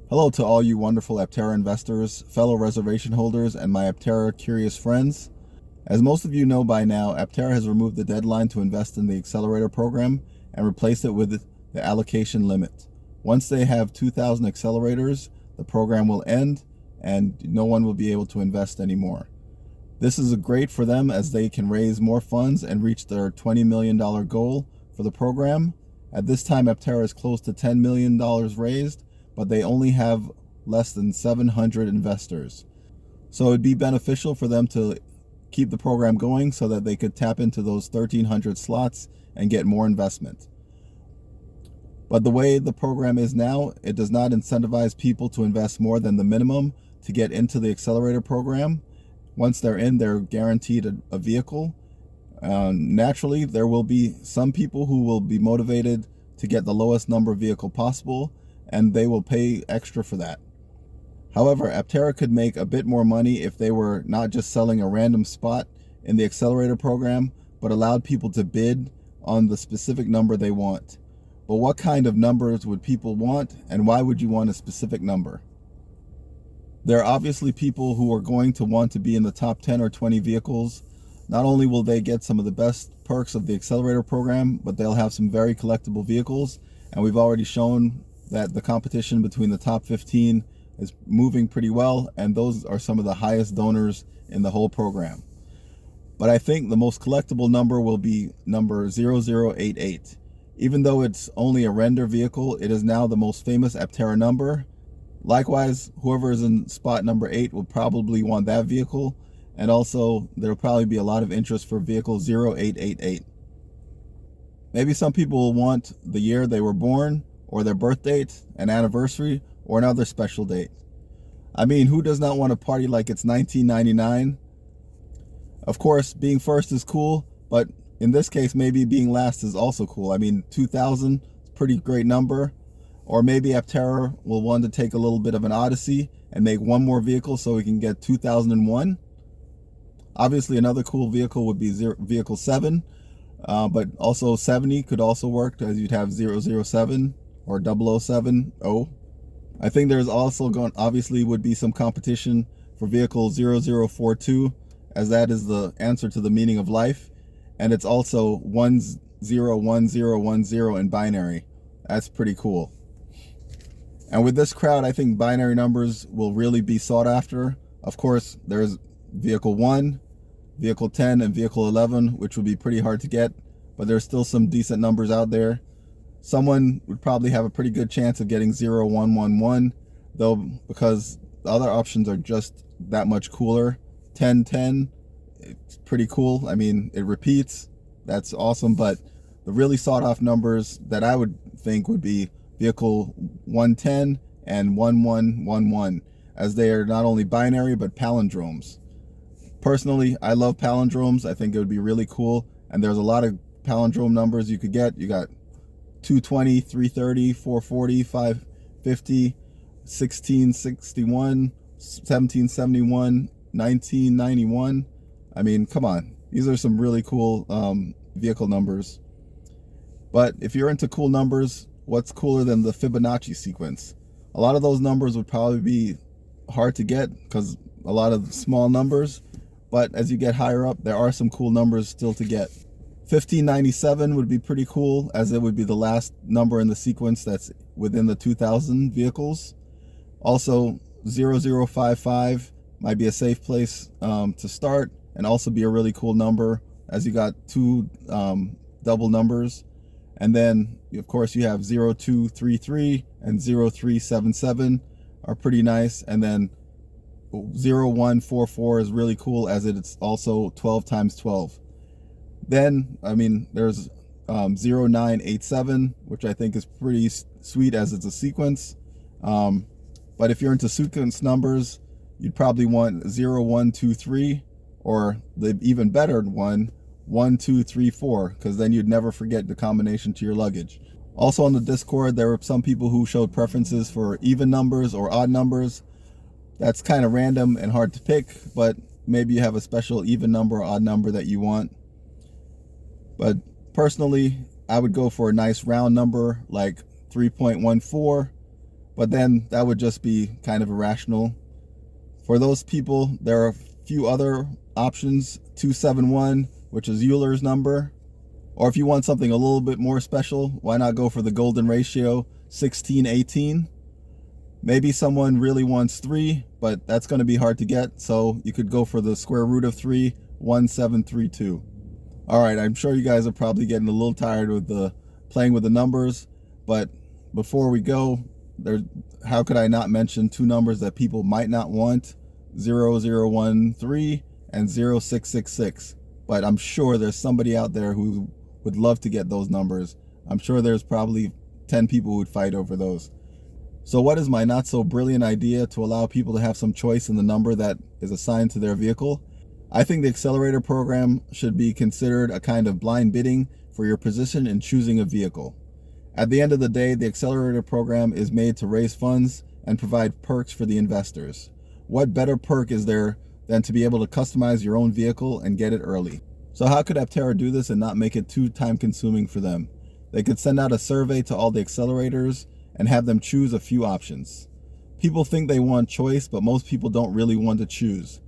Hello to all you wonderful Aptera investors, fellow reservation holders, and my Aptera curious friends. As most of you know by now, Aptera has removed the deadline to invest in the Accelerator program and replaced it with the allocation limit. Once they have 2,000 accelerators, the program will end and no one will be able to invest anymore. This is great for them as they can raise more funds and reach their $20 million goal for the program. At this time, Aptera is close to $10 million raised, but they only have less than 700 investors. So it'd be beneficial for them to keep the program going so that they could tap into those 1,300 slots and get more investment. But the way the program is now, it does not incentivize people to invest more than the minimum to get into the Accelerator program. Once they're in, they're guaranteed a vehicle. Naturally, there will be some people who will be motivated to get the lowest number vehicle possible, and they will pay extra for that. However, Aptera could make a bit more money if they were not just selling a random spot in the Accelerator program, but allowed people to bid on the specific number they want. But what kind of numbers would people want, and why would you want a specific number? There are obviously people who are going to want to be in the top 10 or 20 vehicles. Not only will they get some of the best perks of the Accelerator program, but they'll have some very collectible vehicles. And we've already shown that the competition between the top 15 is moving pretty well, and those are some of the highest donors in the whole program. But I think the most collectible number will be number 0088. Even though it's only a render vehicle, it is now the most famous Aptera number. Likewise, whoever is in spot number 8 will probably want that vehicle, and also there'll probably be a lot of interest for vehicle 0888. Maybe some people will want the year they were born, or their birth date, an anniversary, or another special date. I mean, who does not want to party like it's 1999? Of course, being first is cool, but in this case, maybe being last is also cool. I mean, 2,000 is a pretty great number. Or maybe Aptera will want to take a little bit of an odyssey and make one more vehicle so we can get 2001. Obviously, another cool vehicle would be vehicle 7, but also 70 could also work, as you'd have 007 or 007. I think there's also obviously would be some competition for vehicle 0042, as that is the answer to the meaning of life, and it's also 101010 in binary. That's pretty cool. And with this crowd, I think binary numbers will really be sought after. Of course, there's vehicle 1, vehicle 10, and vehicle 11, which would be pretty hard to get, but there's still some decent numbers out there. Someone would probably have a pretty good chance of getting 0111, though, because the other options are just that much cooler. 1010, it's pretty cool. I mean, it repeats. That's awesome, but the really sought after numbers that I would think would be vehicle 110 and 1111, as they are not only binary but palindromes. Personally, I love palindromes. I think it would be really cool, and there's a lot of palindrome numbers you could get. You got 220, 330, 440, 550, 1661, 1771, 1991. I mean, come on. These are some really cool vehicle numbers. But if you're into cool numbers, what's cooler than the Fibonacci sequence? A lot of those numbers would probably be hard to get because a lot of small numbers, but as you get higher up, there are some cool numbers still to get. 1597 would be pretty cool, as it would be the last number in the sequence that's within the 2000 vehicles. Also, 0055 might be a safe place to start, and also be a really cool number, as you got 2 double numbers. And then, of course, you have 0233 and 0377 are pretty nice. And then 0144 is really cool, as it's also 12 times 12. Then, I mean, there's 0987, which I think is pretty sweet as it's a sequence. But if you're into sequence numbers, you'd probably want 0123, or the even better one, 1234, because then you'd never forget the combination to your luggage. Also on the Discord, there were some people who showed preferences for even numbers or odd numbers. That's kind of random and hard to pick, but maybe you have a special even number or odd number that you want. But personally, I would go for a nice round number like 3.14, but then that would just be kind of irrational. For those people, there are a few other options. 271, which is Euler's number. Or if you want something a little bit more special, why not go for the golden ratio, 1618? Maybe someone really wants 3, but that's going to be hard to get, so you could go for the square root of 3, 1732. Alright, I'm sure you guys are probably getting a little tired with the playing with the numbers, but before we go, how could I not mention 2 numbers that people might not want? 0013 and 0666. But I'm sure there's somebody out there who would love to get those numbers. I'm sure there's probably 10 people who would fight over those. So what is my not so brilliant idea to allow people to have some choice in the number that is assigned to their vehicle? I think the Accelerator program should be considered a kind of blind bidding for your position in choosing a vehicle. At the end of the day, the Accelerator program is made to raise funds and provide perks for the investors. What better perk is there than to be able to customize your own vehicle and get it early? So how could Aptera do this and not make it too time consuming for them? They could send out a survey to all the accelerators and have them choose a few options. People think they want choice, but most people don't really want to choose.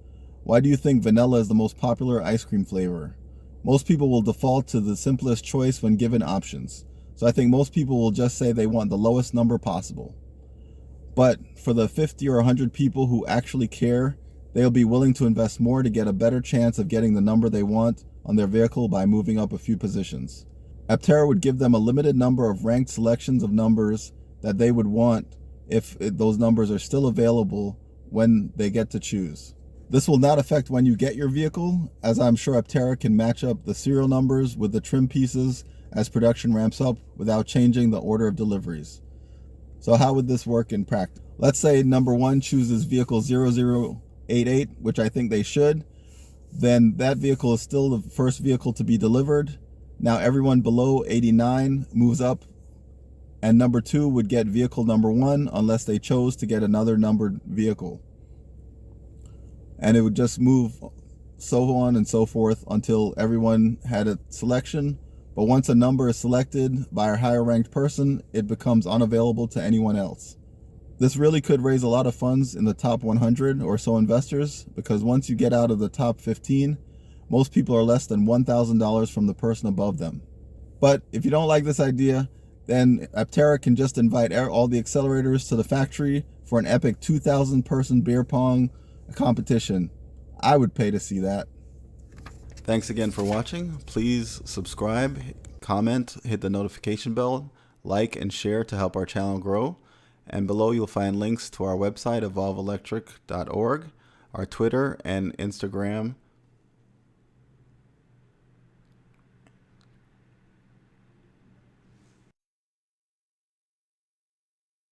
Why do you think vanilla is the most popular ice cream flavor? Most people will default to the simplest choice when given options. So I think most people will just say they want the lowest number possible. But for the 50 or 100 people who actually care, they'll be willing to invest more to get a better chance of getting the number they want on their vehicle by moving up a few positions. Aptera would give them a limited number of ranked selections of numbers that they would want if those numbers are still available when they get to choose. This will not affect when you get your vehicle, as I'm sure Aptera can match up the serial numbers with the trim pieces as production ramps up without changing the order of deliveries. So how would this work in practice? Let's say number 1 chooses vehicle 0088, which I think they should. Then that vehicle is still the first vehicle to be delivered. Now everyone below 89 moves up, and number 2 would get vehicle number 1 unless they chose to get another numbered vehicle. And it would just move so on and so forth until everyone had a selection. But once a number is selected by a higher ranked person, it becomes unavailable to anyone else. This really could raise a lot of funds in the top 100 or so investors, because once you get out of the top 15, most people are less than $1,000 from the person above them. But if you don't like this idea, then Aptera can just invite all the accelerators to the factory for an epic 2,000 person beer pong competition. I would pay to see that. Thanks again for watching. Please subscribe, comment, hit the notification bell, like and share to help our channel grow. And below you'll find links to our website, Evolv-Electric.org, our Twitter and Instagram